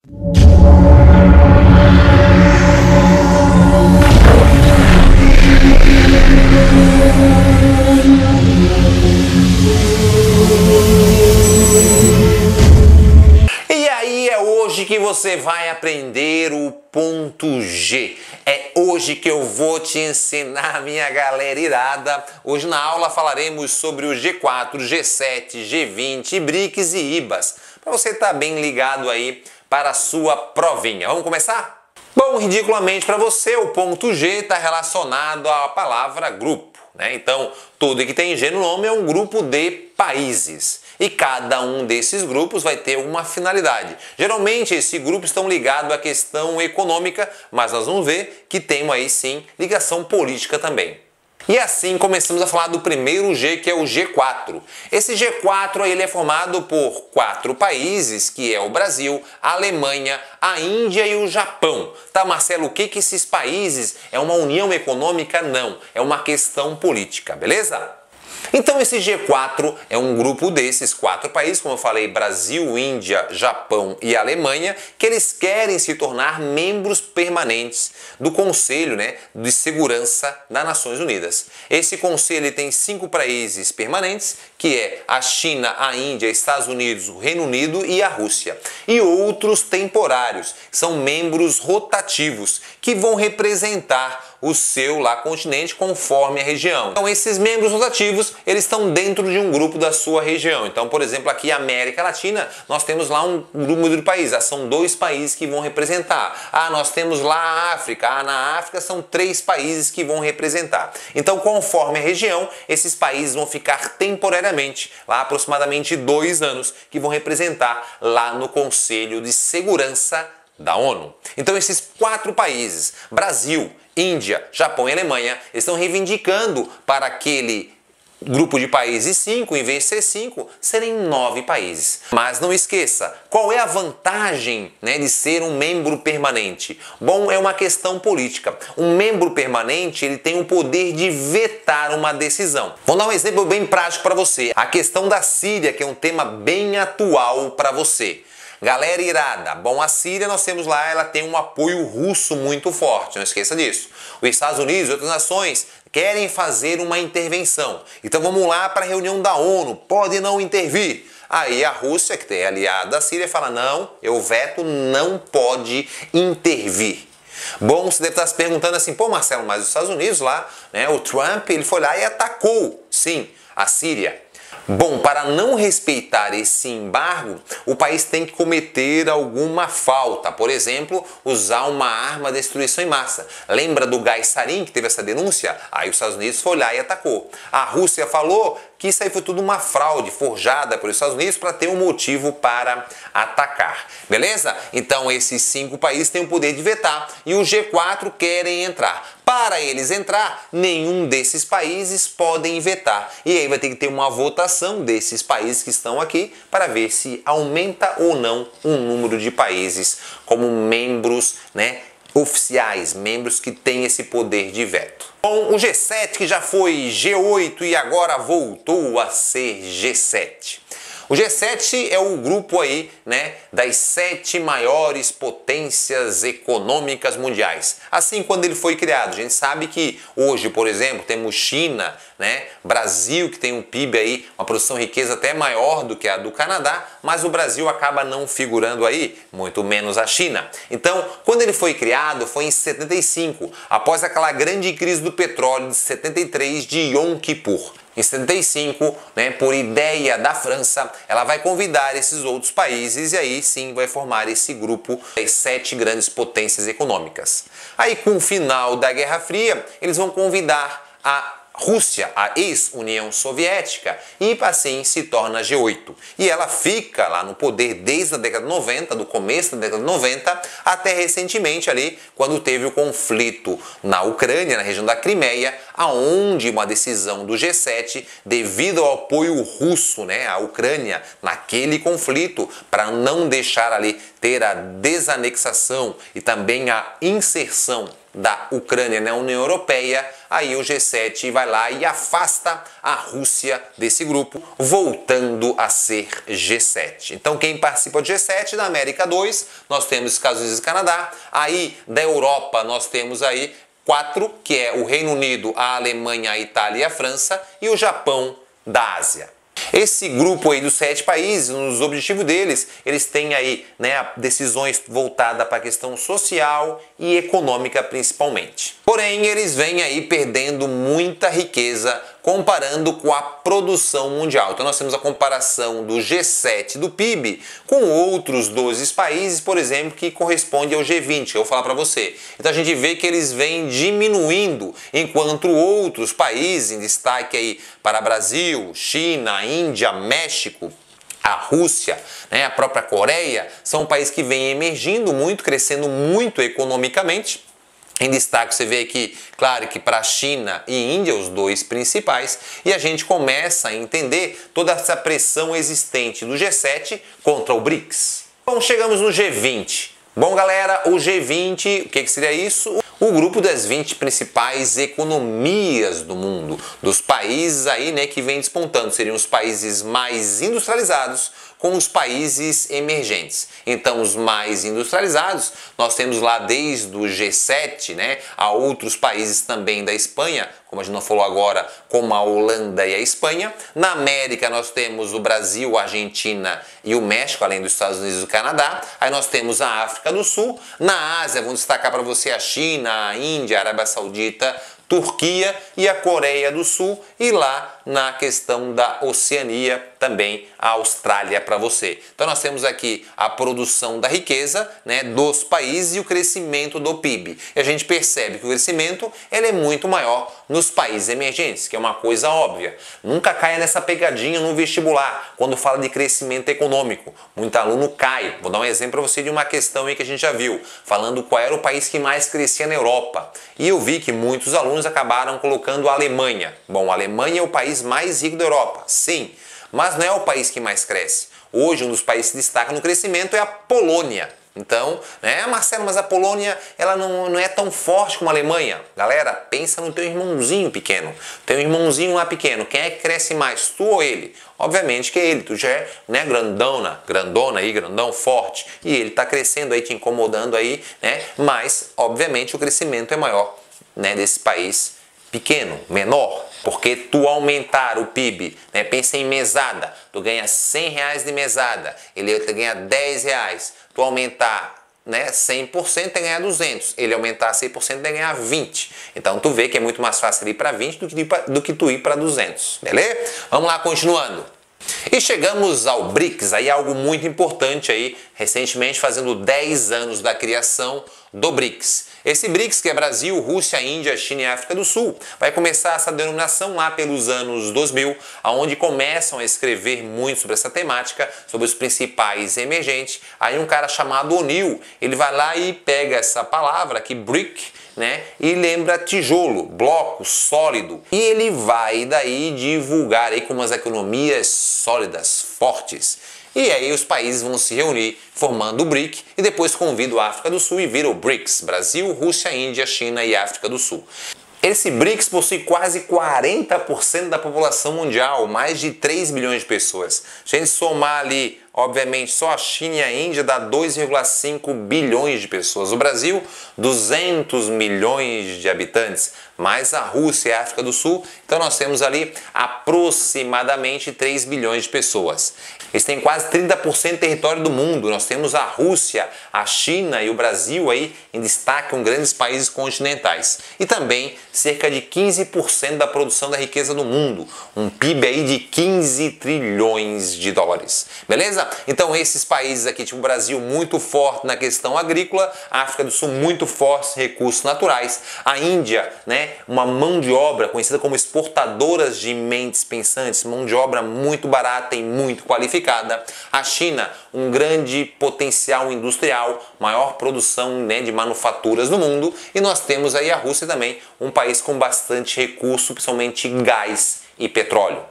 E aí é hoje que você vai aprender o ponto G. É hoje que eu vou te ensinar, minha galera irada. Hoje na aula falaremos sobre o G4, G7, G20, BRICS e IBAS. Para você estar bem ligado aí para a sua provinha. Vamos começar? Bom, ridiculamente para você, o ponto G está relacionado à palavra grupo, né? Então, tudo que tem G no nome é um grupo de países. E cada um desses grupos vai ter uma finalidade. Geralmente, esses grupos estão ligados à questão econômica, mas nós vamos ver que tem aí sim ligação política também. E assim começamos a falar do primeiro G, que é o G4. Esse G4 ele é formado por 4 países, que é o Brasil, a Alemanha, a Índia e o Japão. Tá, Marcelo, o que esses países é uma união econômica? Não, é uma questão política, beleza? Então esse G4 é um grupo desses 4 países, como eu falei, Brasil, Índia, Japão e Alemanha, que eles querem se tornar membros permanentes do Conselho, né, de Segurança das Nações Unidas. Esse conselho tem 5 países permanentes, que é a China, a Índia, Estados Unidos, o Reino Unido e a Rússia. E outros temporários, são membros rotativos, que vão representar o seu continente conforme a região. Então esses membros rotativos, eles estão dentro de um grupo da sua região. Então, por exemplo, aqui a América Latina, nós temos lá um grupo de países. São 2 países que vão representar. Nós temos lá a África. Na África são 3 países que vão representar. Então, conforme a região, esses países vão ficar temporariamente, lá aproximadamente 2 anos, que vão representar lá no Conselho de Segurança da ONU. Então esses 4 países, Brasil, Índia, Japão e Alemanha, estão reivindicando para aquele grupo de países 5, em vez de ser 5, serem 9 países. Mas não esqueça, qual é a vantagem, né, de ser um membro permanente? Bom, é uma questão política. Um membro permanente, ele tem o poder de vetar uma decisão. Vou dar um exemplo bem prático para você. A questão da Síria, que é um tema bem atual para você. Galera irada, bom, a Síria nós temos lá, ela tem um apoio russo muito forte, não esqueça disso. Os Estados Unidos e outras nações querem fazer uma intervenção. Então vamos lá para a reunião da ONU, pode não intervir. Aí a Rússia, que é aliada da Síria, fala, não, eu veto, não pode intervir. Bom, você deve estar se perguntando assim, pô Marcelo, mas os Estados Unidos lá, né, o Trump, ele foi lá e atacou, sim, a Síria. Bom, para não respeitar esse embargo, o país tem que cometer alguma falta. Por exemplo, usar uma arma de destruição em massa. Lembra do gás sarin que teve essa denúncia? Aí os Estados Unidos foi lá e atacou. A Rússia falou que isso aí foi tudo uma fraude forjada pelos Estados Unidos para ter um motivo para atacar. Beleza? Então esses 5 países têm o poder de vetar e o G4 querem entrar. Para eles entrar, nenhum desses países podem vetar. E aí vai ter que ter uma votação desses países que estão aqui para ver se aumenta ou não o número de países como membros, né, oficiais, membros que têm esse poder de veto. Bom, o G7 que já foi G8 e agora voltou a ser G7. O G7 é o grupo aí, né, das 7 maiores potências econômicas mundiais. Assim, quando ele foi criado, a gente sabe que hoje, por exemplo, temos China, né, Brasil, que tem um PIB aí, uma produção de riqueza até maior do que a do Canadá, mas o Brasil acaba não figurando aí, muito menos a China. Então, quando ele foi criado, foi em 75, após aquela grande crise do petróleo de 73 de Yom Kippur. Em 75, né, por ideia da França, ela vai convidar esses outros países e aí sim vai formar esse grupo das 7 grandes potências econômicas. Aí com o final da Guerra Fria, eles vão convidar a Rússia, a ex-União Soviética, e assim se torna G8. E ela fica lá no poder desde a década de 90, do começo da década de 90, até recentemente ali, quando teve o conflito na Ucrânia, na região da Crimeia, aonde uma decisão do G7, devido ao apoio russo, né, à Ucrânia naquele conflito, para não deixar ali ter a desanexação e também a inserção da Ucrânia na União Europeia, aí o G7 vai lá e afasta a Rússia desse grupo, voltando a ser G7. Então quem participa do G7, da América 2, nós temos Estados Unidos e Canadá, aí da Europa nós temos aí 4, que é o Reino Unido, a Alemanha, a Itália e a França, e o Japão da Ásia. Esse grupo aí dos 7 países, nos objetivos deles, eles têm aí, né, decisões voltadas para a questão social e econômica principalmente. Porém, eles vêm aí perdendo muita riqueza comparando com a produção mundial. Então nós temos a comparação do G7 do PIB com outros 12 países, por exemplo, que corresponde ao G20, que eu vou falar para você. Então a gente vê que eles vêm diminuindo, enquanto outros países, em destaque aí para Brasil, China, Índia, México, a Rússia, né, a própria Coreia, são países que vêm emergindo muito, crescendo muito economicamente. Em destaque você vê aqui, claro que para a China e Índia, os 2 principais, e a gente começa a entender toda essa pressão existente do G7 contra o BRICS. Bom, chegamos no G20. Bom, galera, o G20, o que seria isso? O grupo das 20 principais economias do mundo, dos países aí, né, que vem despontando, seriam os países mais industrializados com os países emergentes. Então, os mais industrializados, nós temos lá desde o G7, né, a outros países também da Espanha, como a gente não falou agora, como a Holanda e a Espanha. Na América nós temos o Brasil, a Argentina e o México, além dos Estados Unidos e do Canadá. Aí nós temos a África do Sul. Na Ásia, vamos destacar para você a China, a Índia, a Arábia Saudita, Turquia e a Coreia do Sul, e lá na questão da Oceania também a Austrália para você. Então nós temos aqui a produção da riqueza, né, dos países e o crescimento do PIB. E a gente percebe que o crescimento ele é muito maior nos países emergentes, que é uma coisa óbvia. Nunca caia nessa pegadinha no vestibular, quando fala de crescimento econômico. Muito aluno cai. Vou dar um exemplo para você de uma questão aí que a gente já viu, falando qual era o país que mais crescia na Europa. E eu vi que muitos alunos acabaram colocando a Alemanha. Bom, a Alemanha é o país mais rico da Europa, sim, mas não é o país que mais cresce. Hoje, um dos países que destaca no crescimento é a Polônia. Então, né, Marcelo, mas a Polônia ela não é tão forte como a Alemanha. Galera, pensa no teu irmãozinho pequeno. Teu irmãozinho lá pequeno, quem é que cresce mais, tu ou ele? Obviamente que é ele, tu já é, né, grandona aí, grandão, forte. E ele está crescendo aí, te incomodando aí, né? Mas, obviamente, o crescimento é maior, né, desse país pequeno, menor. Porque tu aumentar o PIB, né, pensa em mesada, tu ganha R$100 de mesada, ele ganha R$10. Tu aumentar, né, 100% tem ganhar 200, ele aumentar 100% tem ganhar 20. Então tu vê que é muito mais fácil ir para 20 do que tu ir para 200, beleza? Vamos lá, continuando. E chegamos ao BRICS, aí algo muito importante aí, recentemente fazendo 10 anos da criação do BRICS. Esse BRICS, que é Brasil, Rússia, Índia, China e África do Sul, vai começar essa denominação lá pelos anos 2000, onde começam a escrever muito sobre essa temática, sobre os principais emergentes. Aí um cara chamado O'Neill, ele vai lá e pega essa palavra aqui, brick, né, e lembra tijolo, bloco, sólido. E ele vai daí divulgar aí como as economias sólidas, fortes. E aí os países vão se reunir formando o BRIC e depois convida a África do Sul e vira o BRICS, Brasil, Rússia, Índia, China e África do Sul. Esse BRICS possui quase 40% da população mundial, mais de 3 bilhões de pessoas. Se a gente somar ali, obviamente, só a China e a Índia dá 2,5 bilhões de pessoas. O Brasil, 200 milhões de habitantes, mais a Rússia e a África do Sul. Então nós temos ali aproximadamente 3 bilhões de pessoas. Eles têm quase 30% do território do mundo. Nós temos a Rússia, a China e o Brasil aí em destaque, com grandes países continentais. E também cerca de 15% da produção da riqueza do mundo. Um PIB aí de 15 trilhões de dólares. Beleza? Então esses países aqui, tipo o Brasil, muito forte na questão agrícola, a África do Sul muito forte em recursos naturais, a Índia, né, uma mão de obra conhecida como exportadoras de mentes pensantes, mão de obra muito barata e muito qualificada, a China, um grande potencial industrial, maior produção, né, de manufaturas no mundo, e nós temos aí a Rússia também, um país com bastante recurso, principalmente gás e petróleo.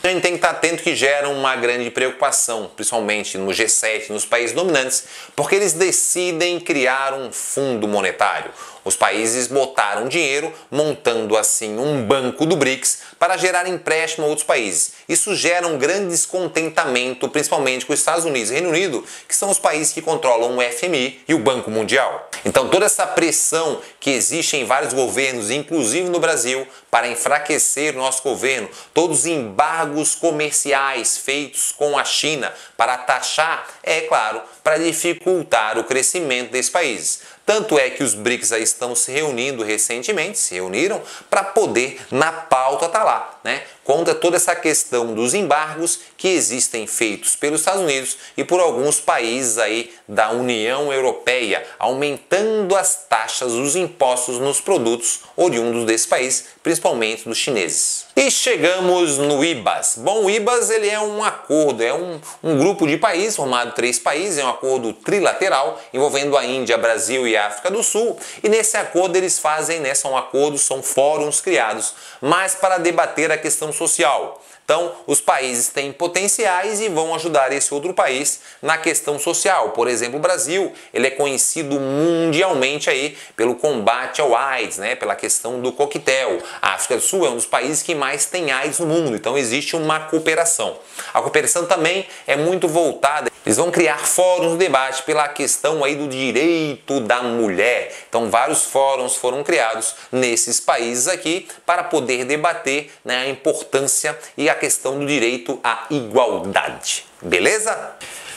A gente tem que estar atento que gera uma grande preocupação, principalmente no G7, nos países dominantes, porque eles decidem criar um fundo monetário. os países botaram dinheiro, montando assim um banco do BRICS para gerar empréstimo a outros países. Isso gera um grande descontentamento, principalmente com os Estados Unidos e Reino Unido, que são os países que controlam o FMI e o Banco Mundial. Então toda essa pressão que existe em vários governos, inclusive no Brasil, para enfraquecer o nosso governo, todos os embargos comerciais feitos com a China para taxar, é claro, para dificultar o crescimento desses países. Tanto é que os BRICS aí estão se reunindo recentemente, se reuniram para poder, na pauta tá lá, né? Contra toda essa questão dos embargos que existem feitos pelos Estados Unidos e por alguns países aí da União Europeia, aumentando as taxas, os impostos nos produtos oriundos desse país, principalmente dos chineses. E chegamos no IBAS. Bom, o IBAS ele é um acordo, é um grupo de países, formado 3 países, é um acordo trilateral envolvendo a Índia, Brasil e África do Sul. E nesse acordo eles fazem, né, são acordos, são fóruns criados, mas para debater a questão social. Então, os países têm potenciais e vão ajudar esse outro país na questão social. Por exemplo, o Brasil, ele é conhecido mundialmente aí pelo combate ao AIDS, né, pela questão do coquetel. A África do Sul é um dos países que mais tem AIDS no mundo, então existe uma cooperação. A cooperação também é muito voltada, eles vão criar fóruns de debate pela questão aí do direito da mulher. Então, vários fóruns foram criados nesses países aqui para poder debater, né, a importância e a questão do direito à igualdade. Beleza?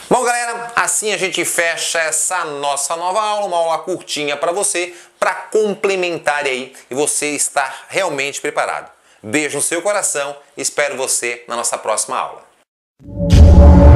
Bom, galera, assim a gente fecha essa nossa nova aula, uma aula curtinha para você, para complementar aí e você estar realmente preparado. Beijo no seu coração e espero você na nossa próxima aula.